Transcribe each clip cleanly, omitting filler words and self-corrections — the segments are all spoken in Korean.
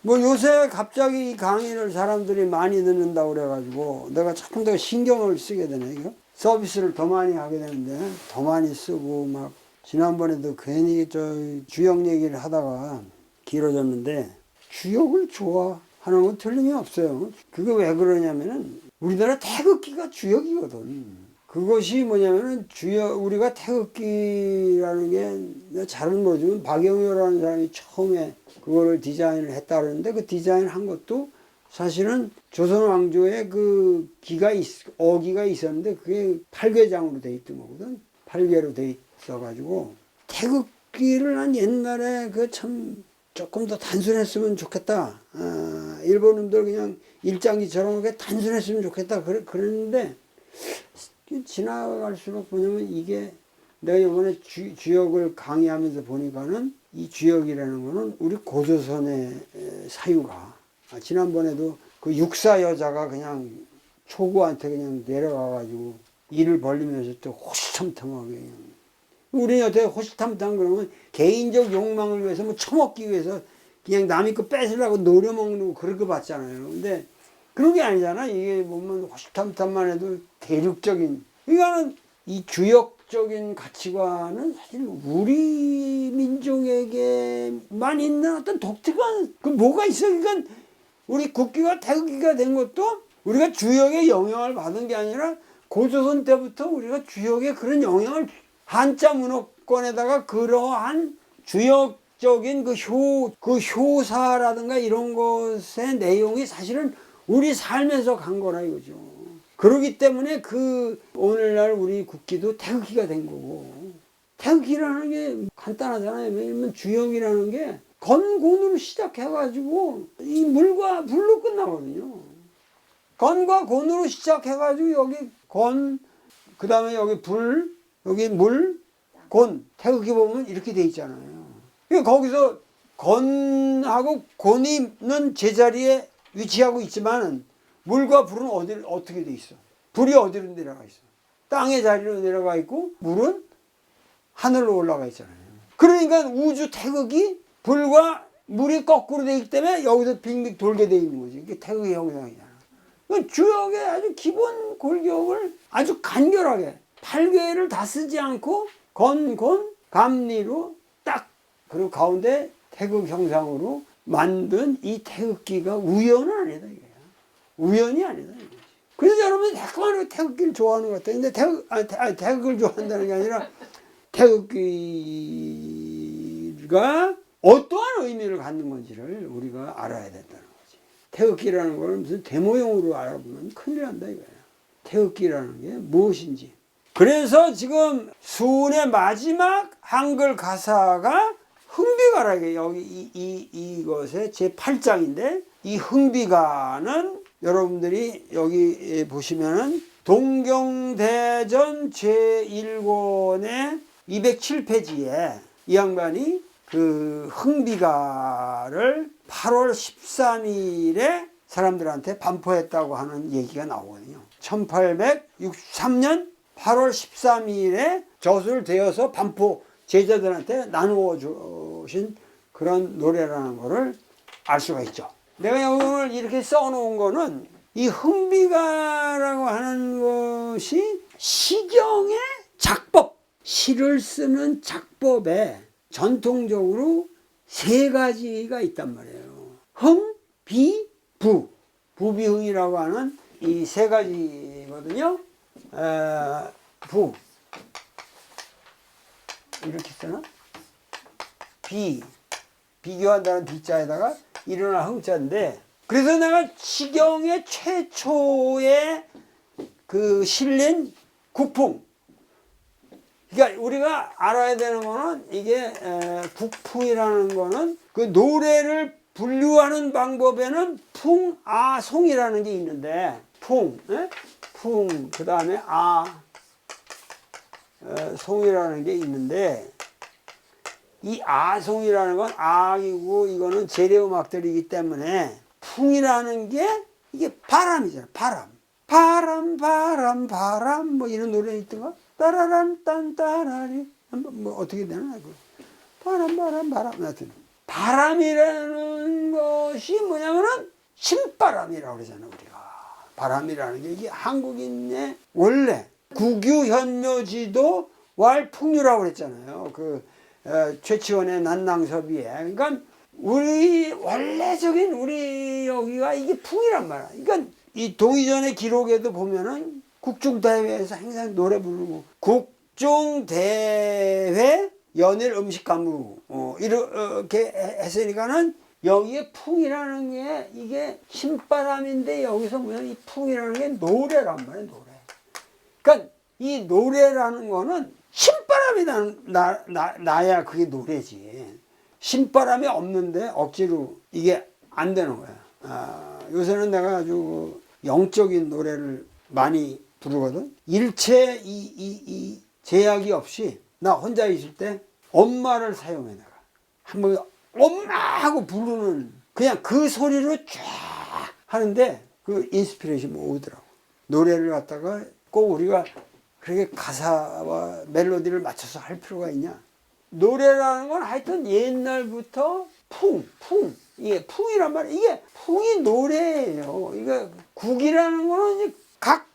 뭐 요새 갑자기 이 강의를 사람들이 많이 듣는다고 그래가지고 내가 조금 더 신경을 쓰게 되네. 이거 서비스를 더 많이 하게 되는데 더 많이 쓰고 막 지난번에도 괜히 저 주역 얘기를 하다가 길어졌는데 주역을 좋아하는 건 틀림이 없어요. 그게 왜 그러냐면은 우리나라 태극기가 주역이거든. 그것이 뭐냐면은 우리가 태극기라는 게 잘은 모르지만 박영효라는 사람이 처음에 그거를 디자인을 했다 그러는데 그 디자인 한 것도 사실은 조선 왕조에 그 어기가 있었는데 그게 8궤장으로 돼 있던 거거든. 8궤로 돼 있어가지고 태극기를 난 옛날에 그 참 조금 더 단순했으면 좋겠다. 일본인들 그냥 일장기처럼 그렇게 단순했으면 좋겠다. 그랬는데 지나갈수록 뭐냐면 이게 내가 이번에 주역을 강의하면서 보니까는 이 주역이라는 거는 우리 고조선의 사유가 지난번에도 그 육사 여자가 그냥 초구한테 그냥 내려가가지고 일을 벌리면서 또 호시탐탐하게 그냥 우리 어떻게 호시탐탐 그러면 개인적 욕망을 위해서 뭐 처먹기 위해서 그냥 남의 거 뺏으려고 노려먹는 거 그렇게 봤잖아요. 근데 그런 게 아니잖아. 이게 보면 호시탐탐만 해도 대륙적인 이거는 이 주역적인 가치관은 사실 우리 민족에게만 있는 어떤 독특한 그 뭐가 있어. 그러니까 우리 국기가 태극기가 된 것도 우리가 주역의 영향을 받은 게 아니라 고조선 때부터 우리가 주역의 그런 영향을 한자 문화권에다가 그러한 주역적인 그 효사라든가 이런 것의 내용이 사실은 우리 삶에서 간 거라 이거죠. 그러기 때문에 오늘날 우리 국기도 태극기가 된 거고 태극기라는 게 간단하잖아요. 왜냐면 주역이라는 게 건곤으로 시작해가지고 이 물과 불로 끝나거든요. 건과 곤으로 시작해가지고 여기 건, 그 다음에 여기 불, 여기 물, 곤. 태극기 보면 이렇게 돼 있잖아요. 그러니까 거기서 건하고 곤이는 제자리에 위치하고 있지만 물과 불은 어떻게 돼 있어? 불이 어디로 내려가 있어? 땅의 자리로 내려가 있고 물은 하늘로 올라가 있잖아요. 그러니까 우주 태극이 불과 물이 거꾸로 돼 있기 때문에 여기서 빙빙 돌게 돼 있는 거지. 이게 태극의 형상이잖아. 주역의 아주 기본 골격을 아주 간결하게 8개를 다 쓰지 않고 건, 감리로 딱 그리고 가운데 태극 형상으로 만든 이 태극기가 우연은 아니다 이거야. 우연이 아니다 이거지. 그래서 여러분이 자꾸만 태극기를 좋아하는 것 같아요. 근데 태극을 좋아한다는 게 아니라 태극기가 어떠한 의미를 갖는 건지를 우리가 알아야 된다는 거지. 태극기라는 걸 무슨 데모용으로 알아보면 큰일 난다 이거야. 태극기라는 게 무엇인지. 그래서 지금 수훈의 마지막 한글 가사가 흥비가라게 여기 이것의 제8장인데 이 흥비가는 여러분들이 여기 보시면은 동경대전 제1권의 207페이지에 이 양반이 그 흥비가를 8월 13일에 사람들한테 반포했다고 하는 얘기가 나오거든요. 1863년 8월 13일에 젖을 대어서 반포 제자들한테 나누어 주신 그런 노래라는 것을 알 수가 있죠. 내가 오늘 이렇게 써놓은 거는 이 흥비가라고 하는 것이 시경의 작법, 시를 쓰는 작법에 전통적으로 3가지가 있단 말이에요. 흥, 비, 부. 부비흥이라고 하는 이 3가지거든요. 부. 이렇게 쓰나? 비교한다는 비자에다가 일어나 흥자인데, 그래서 내가 시경의 최초의 그 실린 국풍. 그러니까 우리가 알아야 되는 거는 이게 국풍이라는 거는 그 노래를 분류하는 방법에는 풍, 아, 송이라는 게 있는데 풍, 그 다음에 송이라는 게 있는데 이 아송이라는 건 악이고 이거는 재래음악들이기 때문에 풍이라는 게 이게 바람이잖아. 바람 뭐 이런 노래 있던가? 따라란 딴 따라리 뭐 어떻게 되나? 바람 하여튼 바람이라는 것이 뭐냐면은 신바람이라고 그러잖아요. 우리가 바람이라는 게 이게 한국인의 원래 국유현묘지도 왈풍류라고 그랬잖아요. 최치원의 난낭섭이에. 그러니까 우리 원래적인 우리 여기가 이게 풍이란 말이야. 그러니까 이 동이전의 기록에도 보면은 국중대회에서 항상 노래 부르고 국중대회 연일 음식감으로 이렇게 했으니까는 여기에 풍이라는 게 이게 신바람인데 여기서 뭐냐 이 풍이라는 게 노래란 말이에요. 노래. 그러니까 이 노래라는 거는 신바람이 나야 그게 노래지. 신바람이 없는데 억지로 이게 안 되는 거야. 요새는 내가 아주 영적인 노래를 많이 부르거든. 일체 이 제약이 없이 나 혼자 있을 때 엄마를 사용해 내가. 한번 엄마 하고 부르는 그냥 그 소리로 쫙 하는데 그 인스피레이션이 오더라고. 노래를 갖다가 꼭 우리가 그렇게 가사와 멜로디를 맞춰서 할 필요가 있냐. 노래라는 건 하여튼 옛날부터 이게 풍이란 말이야. 이게 풍이 노래예요. 이게 국이라는 거는 이제 각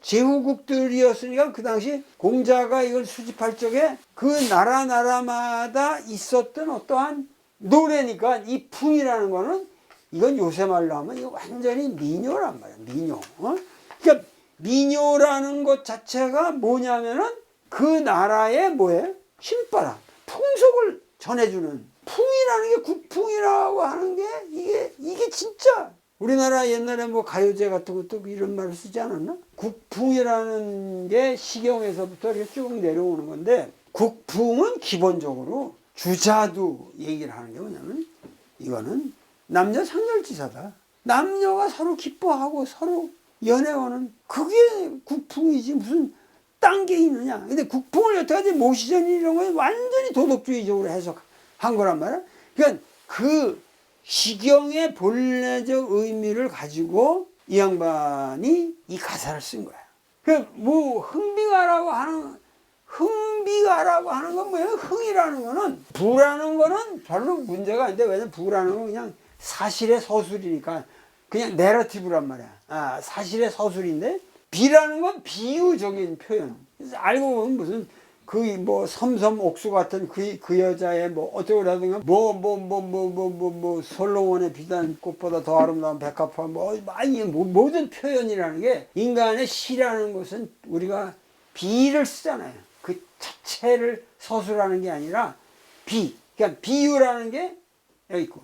제후국들이었으니까 그 당시 공자가 이걸 수집할 적에 그 나라마다 있었던 어떠한 노래니까 이 풍이라는 거는 이건 요새 말로 하면 이거 완전히 민요란 말이야. 민요. 그러니까 민요라는 것 자체가 뭐냐면은 그 나라의 뭐예요? 신바람, 풍속을 전해주는 풍이라는 게 국풍이라고 하는 게 이게 진짜 우리나라 옛날에 뭐 가요제 같은 것도 이런 말을 쓰지 않았나? 국풍이라는 게 시경에서부터 이렇게 쭉 내려오는 건데 국풍은 기본적으로 주자도 얘기를 하는 게 뭐냐면 이거는 남녀 상렬지사다. 남녀가 서로 기뻐하고 서로 연애하는 그게 국풍이지 무슨 딴 게 있느냐. 근데 국풍을 여태까지 모시전이 이런 거 완전히 도덕주의적으로 해석한 거란 말이야. 그러니까 그 시경의 본래적 의미를 가지고 이 양반이 이 가사를 쓴 거야. 뭐 흥비가라고 하는 건 뭐예요? 흥이라는 거는 부라는 거는 별로 문제가 아닌데 왜냐면 부라는 건 그냥 사실의 서술이니까 그냥 내러티브란 말이야. 사실의 서술인데 비라는 건 비유적인 표현. 그래서 알고 보면 무슨 뭐 섬섬옥수 같은 그 여자의 뭐 어쩌고라든가 뭐 솔로몬의 비단 꽃보다 더 아름다운 백합화 모든 표현이라는 게 인간의 시라는 것은 우리가 비를 쓰잖아요. 그 자체를 서술하는 게 아니라 그러니까 비유라는 게 여기 있고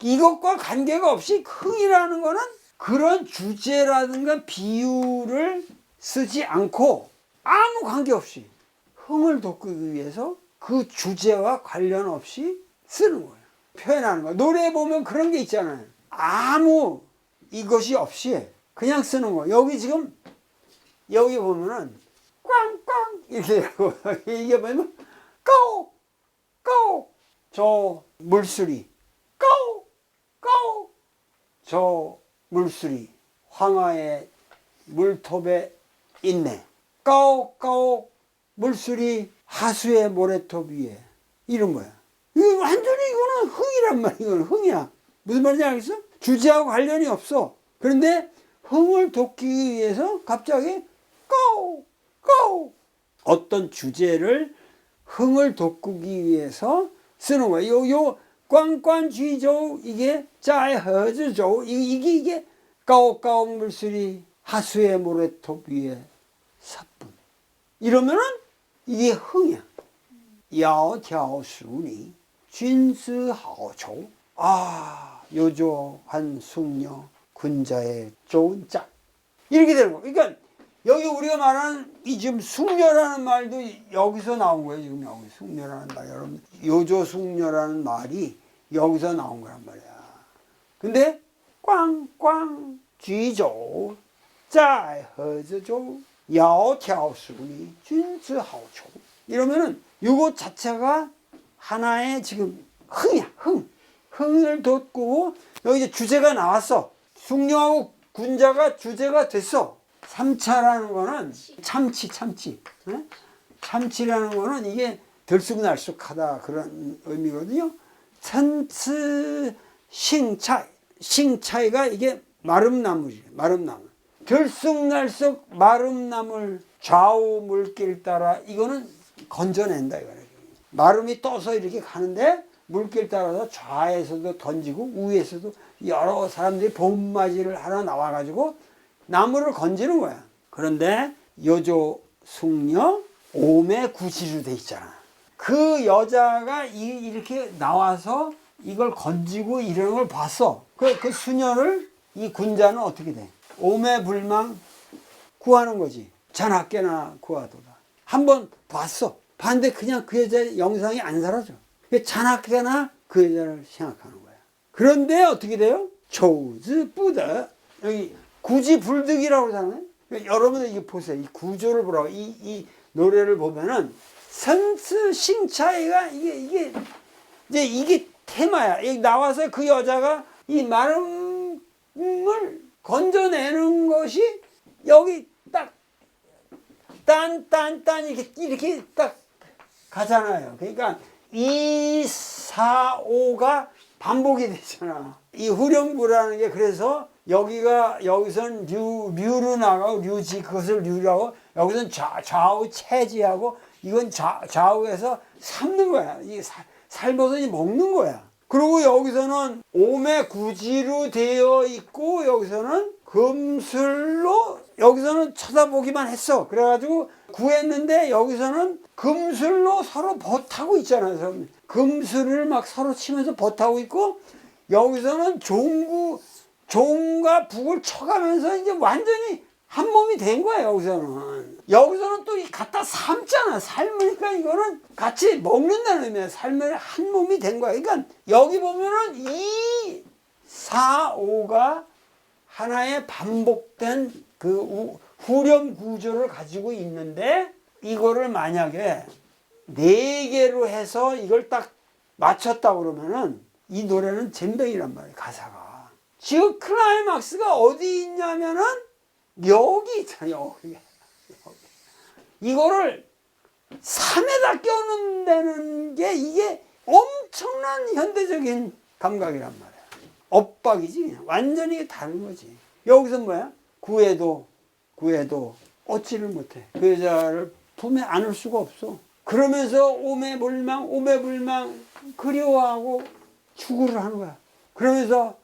이것과 관계가 없이 흥이라는 거는 그런 주제라든가 비유를 쓰지 않고 아무 관계없이 흥을 돋구기 위해서 그 주제와 관련 없이 쓰는 거예요. 표현하는 거예요. 노래에 보면 그런 게 있잖아요. 아무 이것이 없이 그냥 쓰는 거예요. 여기 보면은 꽝꽝 이렇게 하고 이게 보면 고 저 물수리 고 저 물수리 황하의 물톱에 있네. 까옥 물수리 하수의 모래톱 위에 이런 거야. 이거 완전히 이거는 흥이란 말이야. 이거는 흥이야. 무슨 말인지 알겠어? 주제하고 관련이 없어. 그런데 흥을 돋기 위해서 갑자기 까옥 어떤 주제를 흥을 돋구기 위해서 쓰는 거야. 요 꽝꽝쥐조 이게 짜이허즈조 이게 까옥 물수리 하수의 모래톱 위에 사뿐 이러면은 이게 흥이야. 야오티아오수니 진스하오조 요조한 숙녀 군자의 좋은 짝 이렇게 되는 거. 그러니까 여기 우리가 말하는 이 지금 숙녀라는 말도 여기서 나온 거예요. 지금 여기 숙녀라는 말 여러분 요조 숙녀라는 말이 여기서 나온 거란 말이야. 근데 꽝꽝 쥐조 짜이허즈조 야오티아오수니 준스하오조 이러면은 이것 자체가 하나의 지금 흥이야. 흥을 돋구고 여기 이제 주제가 나왔어. 숙녀하고 군자가 주제가 됐어. 삼차라는 거는 참치. 참치라는 거는 이게 들쑥날쑥하다 그런 의미거든요. 선스 싱차이, 싱차이가 이게 마름나물이에요. 마름나물. 들쑥날쑥 마름나물 좌우 물길 따라 이거는 건져낸다 이거예요. 마름이 떠서 이렇게 가는데 물길 따라서 좌에서도 던지고 우에서도 여러 사람들이 봄맞이를 하러 나와가지고 나무를 건지는 거야. 그런데 여조 숙녀 오매구지로 돼 있잖아. 그 여자가 이렇게 나와서 이걸 건지고 이러는 걸 봤어. 그 수녀를 이 군자는 어떻게 돼? 오매불망 구하는 거지. 자나깨나 구하도다. 한번 봤어. 봤는데 그냥 그 여자의 영상이 안 사라져. 자나깨나 그 여자를 생각하는 거야. 그런데 어떻게 돼요? 조즈 뿌다. 여기 구지불득이라고 하잖아요. 여러분들 이거 보세요. 이 구조를 보라고. 이 노래를 보면은 선스 싱차이가 이게 테마야. 여기 나와서 그 여자가 이 마름을 건져내는 것이 여기 딱 딴 이렇게 딱 가잖아요. 그러니까 2, 4, 5가 반복이 되잖아. 이 후렴구라는 게 그래서 여기선 류로 나가고 류지 그것을 류라고 여기선 좌우 체지하고 이건 좌우에서 삶는 거야. 이 삶아서 먹는 거야. 그리고 여기서는 오매구지로 되어 있고 여기서는 금술로 여기서는 쳐다보기만 했어. 그래가지고 구했는데 여기서는 금술로 서로 벗하고 있잖아요. 금술을 막 서로 치면서 벗하고 있고 여기서는 종과 북을 쳐가면서 이제 완전히 한 몸이 된 거야. 여기서는 또 갖다 삶잖아. 삶으니까 이거는 같이 먹는다는 의미야. 삶을 한 몸이 된 거야. 그러니까 여기 보면은 2, 4, 5가 하나의 반복된 그 후렴 구조를 가지고 있는데 이거를 만약에 4개로 해서 이걸 딱 맞췄다 그러면은 이 노래는 잼병이란 말이에요. 가사가. 지금 클라이막스가 어디 있냐면은 여기 있잖아요. 여기. 이거를 3에다 껴놓는다는 게 이게 엄청난 현대적인 감각이란 말이야. 엇박이지. 그냥. 완전히 다른 거지. 여기서 뭐야? 구해도 얻지를 못해. 그 여자를 품에 안을 수가 없어. 그러면서 오매불망 그리워하고 추구를 하는 거야. 그러면서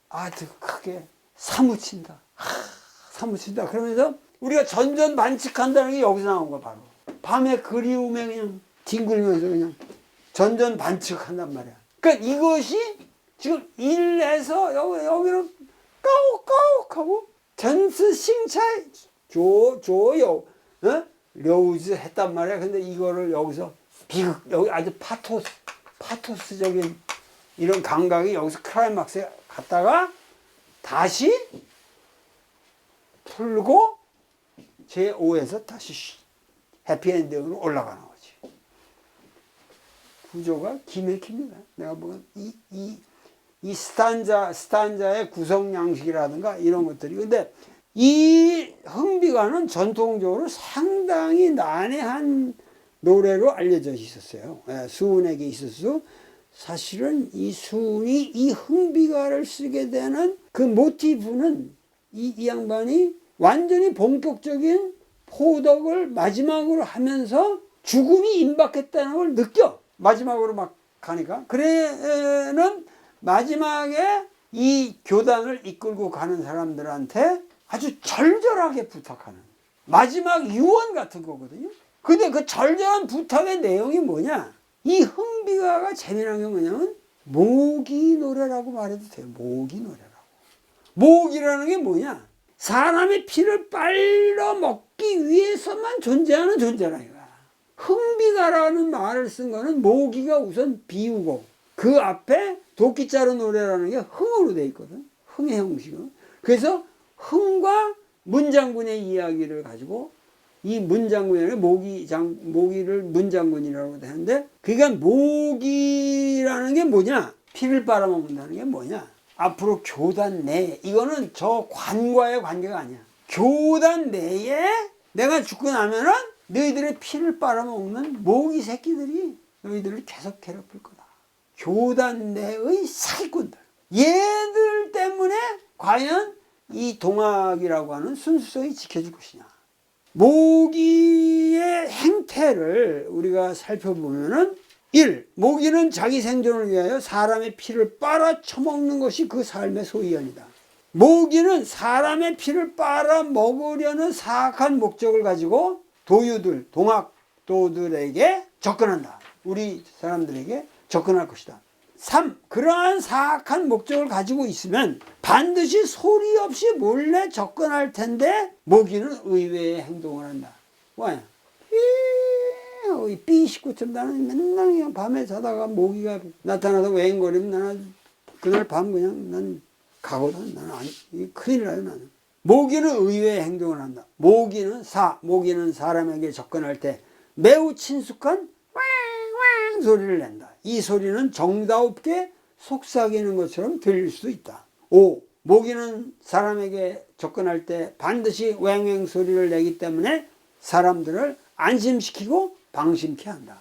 아득하게 사무친다. 사무친다. 그러면서 우리가 전전반칙한다는 게 여기서 나온 거야, 바로. 밤에 그리움에 그냥 뒹굴면서 그냥 전전반칙한단 말이야. 그러니까 이것이 지금 1에서 여기는 까옥까옥하고 전스 싱차이 조요 려우즈 했단 말이야. 근데 이거를 여기서 여기 아주 파토스적인 이런 감각이 여기서 클라이막스에 갔다가 다시 풀고 제5에서 다시 해피엔딩으로 올라가는 거지. 구조가 기맥힙니다. 내가 보면 이 스탄자의 구성 양식이라든가 이런 것들이. 근데 이 흥비가는 전통적으로 상당히 난해한 노래로 알려져 있었어요. 수훈에게 있어서 사실은 이 수훈이 이 흥비가를 쓰게 되는 그 모티브는 이 양반이 완전히 본격적인 포덕을 마지막으로 하면서 죽음이 임박했다는 걸 느껴. 마지막으로 막 가니까. 그래는 마지막에 이 교단을 이끌고 가는 사람들한테 아주 절절하게 부탁하는 마지막 유언 같은 거거든요. 근데 그 절절한 부탁의 내용이 뭐냐? 이 흥비가가 재미난 게 뭐냐면 모기 노래라고 말해도 돼요. 모기 노래라고. 모기라는 게 뭐냐? 사람의 피를 빨려 먹기 위해서만 존재하는 존재라 이거야. 흥비가라는 말을 쓴 거는 모기가 우선 비우고 그 앞에 도끼자루 노래라는 게 흥으로 돼 있거든. 흥의 형식은. 그래서 흥과 문장군의 이야기를 가지고 이 문장군이 모기를 문장군이라고 하는데 그러니까 모기라는 게 뭐냐? 피를 빨아먹는다는 게 뭐냐? 앞으로 교단 내 이거는 저 관과의 관계가 아니야. 교단 내에 내가 죽고 나면은 너희들의 피를 빨아먹는 모기 새끼들이 너희들을 계속 괴롭힐 거다. 교단 내의 사기꾼들. 얘들 때문에 과연 이 동학이라고 하는 순수성이 지켜질 것이냐. 모기의 행태를 우리가 살펴보면은 1. 모기는 자기 생존을 위하여 사람의 피를 빨아 처먹는 것이 그 삶의 소이언이다. 모기는 사람의 피를 빨아 먹으려는 사악한 목적을 가지고 도유들, 동학도들에게 접근한다. 우리 사람들에게 접근할 것이다. 3. 그러한 사악한 목적을 가지고 있으면 반드시 소리 없이 몰래 접근할 텐데 모기는 의외의 행동을 한다. 뭐야? 삐 식구처럼 나는 맨날 그냥 밤에 자다가 모기가 나타나서 웽거리면 나는 그날 밤 그냥 난 가거든. 나는 큰일 나요 나는. 모기는 의외의 행동을 한다. 모기는 사람에게 접근할 때 매우 친숙한 왕왕 소리를 낸다. 이 소리는 정다웁게 속삭이는 것처럼 들릴 수도 있다. 5. 모기는 사람에게 접근할 때 반드시 웽웽 소리를 내기 때문에 사람들을 안심시키고 방심케 한다.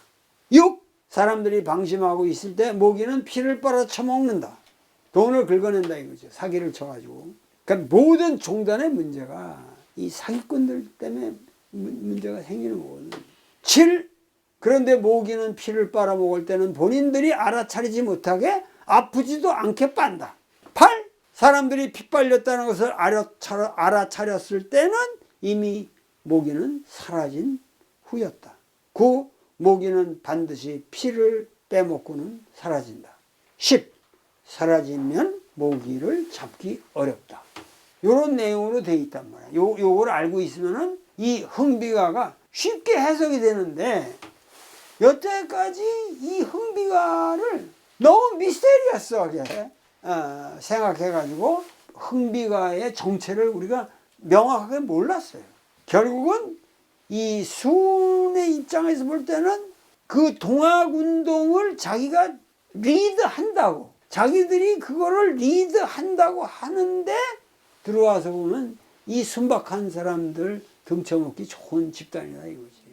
6. 사람들이 방심하고 있을 때 모기는 피를 빨아 처먹는다. 돈을 긁어낸다 이거죠. 사기를 쳐가지고. 그러니까 모든 종단의 문제가 이 사기꾼들 때문에 문제가 생기는 거거든요. 7. 그런데 모기는 피를 빨아먹을 때는 본인들이 알아차리지 못하게 아프지도 않게 빤다. 8. 사람들이 피 빨렸다는 것을 알아차렸을 때는 이미 모기는 사라진 후였다. 9. 모기는 반드시 피를 빼먹고는 사라진다. 10. 사라지면 모기를 잡기 어렵다. 이런 내용으로 되어 있단 말이야. 요걸 알고 있으면은 이 흥비가가 쉽게 해석이 되는데 여태까지 이 흥비가를 너무 미스테리어스하게 생각해가지고 흥비가의 정체를 우리가 명확하게 몰랐어요. 결국은 이 수훈의 입장에서 볼 때는 그 동학운동을 자기가 리드한다고, 자기들이 그거를 리드한다고 하는데 들어와서 보면 이 순박한 사람들 등쳐먹기 좋은 집단이다 이거지.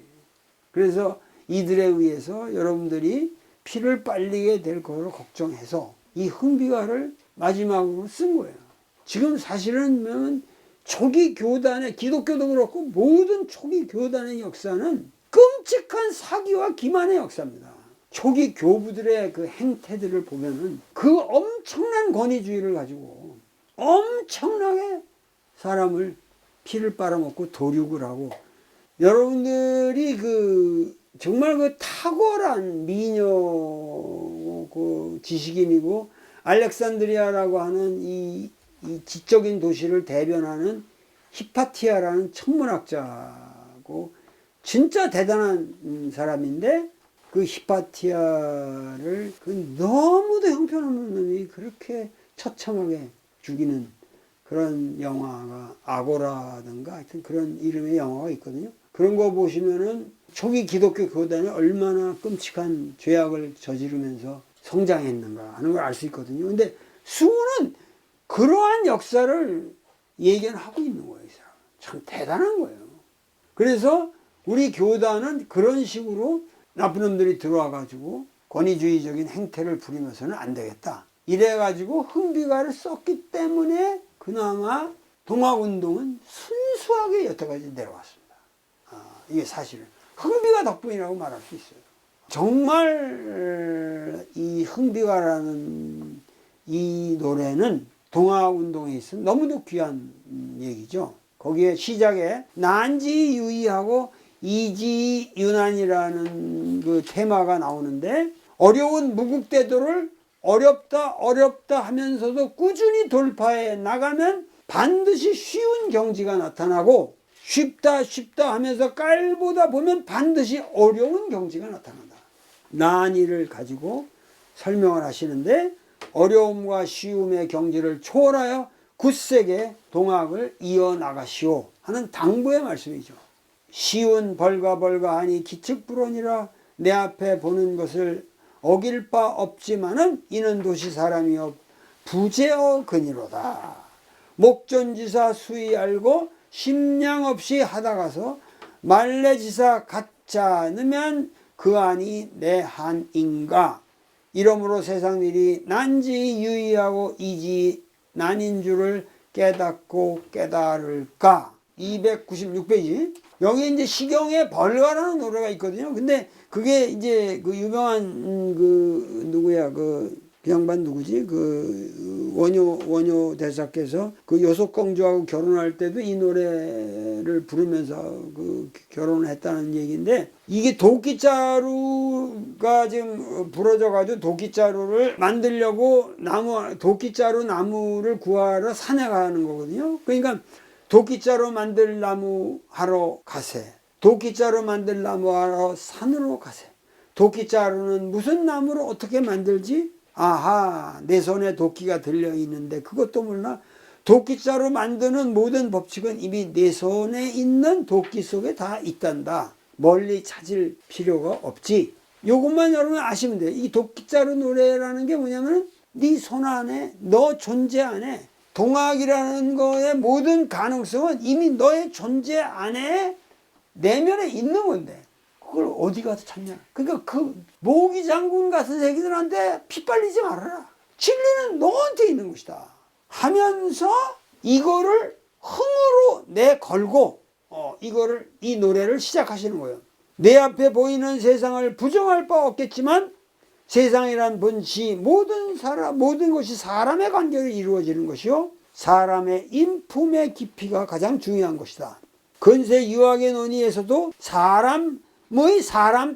그래서 이들에 의해서 여러분들이 피를 빨리게 될 거를 걱정해서 이 흥비가를 마지막으로 쓴 거예요. 지금 사실은 초기 교단의, 기독교도 그렇고 모든 초기 교단의 역사는 끔찍한 사기와 기만의 역사입니다. 초기 교부들의 그 행태들을 보면은 그 엄청난 권위주의를 가지고 엄청나게 사람을 피를 빨아먹고 도륙을 하고, 여러분들이 정말 탁월한 미녀 지식인이고 알렉산드리아라고 하는 이 지적인 도시를 대변하는 히파티아라는 천문학자고 진짜 대단한 사람인데 그 히파티아를 너무도 형편없는 놈이 그렇게 처참하게 죽이는 그런 영화가 아고라든가 하여튼 그런 이름의 영화가 있거든요. 그런 거 보시면은 초기 기독교 교단이 얼마나 끔찍한 죄악을 저지르면서 성장했는가 하는 걸 알 수 있거든요. 근데 수훈은 그러한 역사를 예견하고 있는 거예요. 참 대단한 거예요. 그래서 우리 교단은 그런 식으로 나쁜 놈들이 들어와가지고 권위주의적인 행태를 부리면서는 안 되겠다. 이래가지고 흥비가를 썼기 때문에 그나마 동학운동은 순수하게 여태까지 내려왔습니다. 이게 사실은 흥비가 덕분이라고 말할 수 있어요. 정말 이 흥비가라는 이 노래는 동학운동에 있어 너무도 귀한 얘기죠. 거기에 시작에 난지유의하고 이지윤환이라는 그 테마가 나오는데, 어려운 무국대도를 어렵다 하면서도 꾸준히 돌파해 나가면 반드시 쉬운 경지가 나타나고, 쉽다 하면서 깔보다 보면 반드시 어려운 경지가 나타난다. 난이를 가지고 설명을 하시는데, 어려움과 쉬움의 경지를 초월하여 굳세게 동학을 이어나가시오 하는 당부의 말씀이죠. 쉬운 벌가벌가하니 기측불원이라 내 앞에 보는 것을 어길 바 없지만은 이는 도시 사람이여 부재어 근이로다. 목전지사 수의 알고 심량 없이 하다가서 말레지사 갖지 않으면 그 안이 내 한인가. 이러므로 세상 일이 난지 유의하고 이지 난인 줄을 깨닫고 깨달을까. 296페이지. 여기 이제 시경의 벌가라는 노래가 있거든요. 근데 그게 이제 그 유명한 그 누구야 그 양반 누구지 그 원효 대사께서 그 여속공주하고 결혼할 때도 이 노래를 부르면서 그 결혼을 했다는 얘기인데, 이게 도끼자루가 지금 부러져 가지고 도끼자루를 만들려고 도끼자루 나무를 구하러 산에 가는 거거든요. 그러니까 도끼자루 만들 나무 하러 가세. 도끼자루 만들 나무 하러 산으로 가세. 도끼자루는 무슨 나무로 어떻게 만들지? 아하, 내 손에 도끼가 들려있는데 그것도 몰라? 도끼자루 만드는 모든 법칙은 이미 내 손에 있는 도끼 속에 다 있단다. 멀리 찾을 필요가 없지. 요것만 여러분 아시면 돼요. 이 도끼자루 노래라는 게 뭐냐면 네 손 안에, 너 존재 안에 동학이라는 거의 모든 가능성은 이미 너의 존재 안에 내면에 있는 건데 그걸 어디 가서 찾냐. 그러니까 그 모기 장군 같은 새끼들한테 피 빨리지 말아라. 진리는 너한테 있는 것이다 하면서 이거를 흥으로 내걸고 이 노래를 시작하시는 거예요. 내 앞에 보이는 세상을 부정할 바 없겠지만 세상이란 본시 모든 것이 사람의 관계로 이루어지는 것이요 사람의 인품의 깊이가 가장 중요한 것이다. 근세 유학의 논의에서도 사람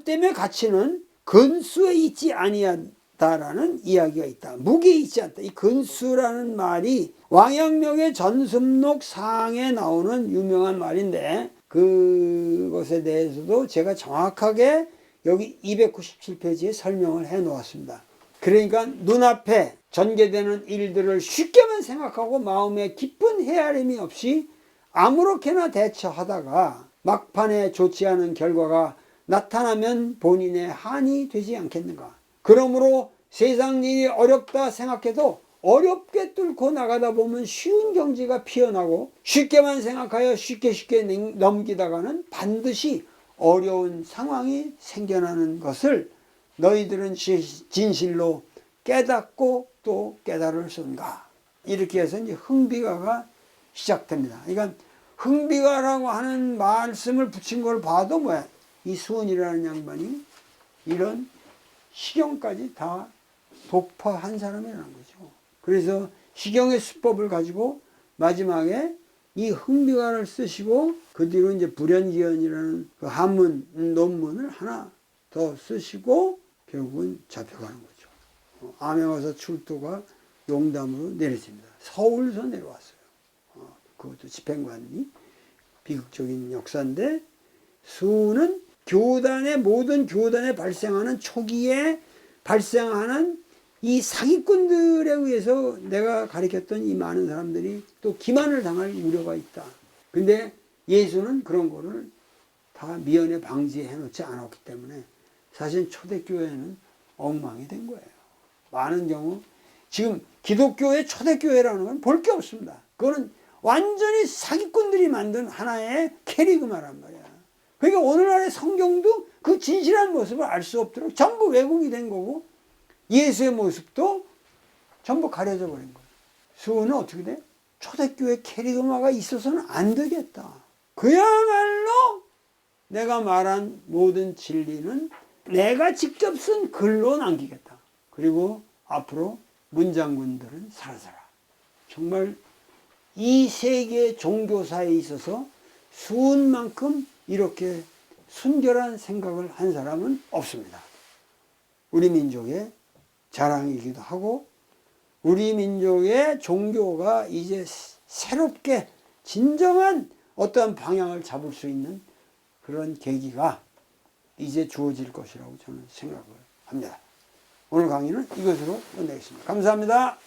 때문에 가치는 근수에 있지 아니하다라는 이야기가 있다. 무게에 있지 않다. 이 근수라는 말이 왕양명의 전습록 상에 나오는 유명한 말인데 그것에 대해서도 제가 정확하게 여기 297페이지에 설명을 해 놓았습니다. 그러니까 눈앞에 전개되는 일들을 쉽게만 생각하고 마음에 깊은 헤아림이 없이 아무렇게나 대처하다가 막판에 좋지 않은 결과가 나타나면 본인의 한이 되지 않겠는가. 그러므로 세상 일이 어렵다 생각해도 어렵게 뚫고 나가다 보면 쉬운 경지가 피어나고 쉽게만 생각하여 쉽게 넘기다가는 반드시 어려운 상황이 생겨나는 것을 너희들은 진실로 깨닫고 또 깨달을 순가. 이렇게 해서 이제 흥비가가 시작됩니다. 그러니까 흥비가라고 하는 말씀을 붙인 걸 봐도 뭐야? 이 수원이라는 양반이 이런 시경까지 다 독파한 사람이라는 거죠. 그래서 시경의 수법을 가지고 마지막에 이 흥비가를 쓰시고 그 뒤로 이제 불연기현이라는 그 한문 논문을 하나 더 쓰시고 결국은 잡혀가는 거죠. 암행어사 출도가 용담으로 내려집니다. 서울서 내려왔어요. 그것도 집행관이 비극적인 역사인데 수는 모든 교단에 발생하는 초기에 발생하는 이 사기꾼들에 의해서 내가 가르쳤던 이 많은 사람들이 또 기만을 당할 우려가 있다. 근데 예수는 그런 거를 다 미연에 방지해 놓지 않았기 때문에 사실 초대교회는 엉망이 된 거예요. 많은 경우 지금 기독교의 초대교회라는 건 볼 게 없습니다. 그거는 완전히 사기꾼들이 만든 하나의 캐리그마란 말이야. 그러니까 오늘날의 성경도 그 진실한 모습을 알 수 없도록 전부 왜곡이 된 거고 예수의 모습도 전부 가려져 버린 거예요. 수호는 어떻게 돼? 초대교회 캐리그마가 있어서는 안 되겠다. 그야말로 내가 말한 모든 진리는 내가 직접 쓴 글로 남기겠다. 그리고 앞으로 문장군들은 사라져라. 정말 이 세계 종교사에 있어서 수은만큼 이렇게 순결한 생각을 한 사람은 없습니다. 우리 민족의 자랑이기도 하고 우리 민족의 종교가 이제 새롭게 진정한 어떠한 방향을 잡을 수 있는 그런 계기가 이제 주어질 것이라고 저는 생각을 합니다. 오늘 강의는 이것으로 끝내겠습니다. 감사합니다.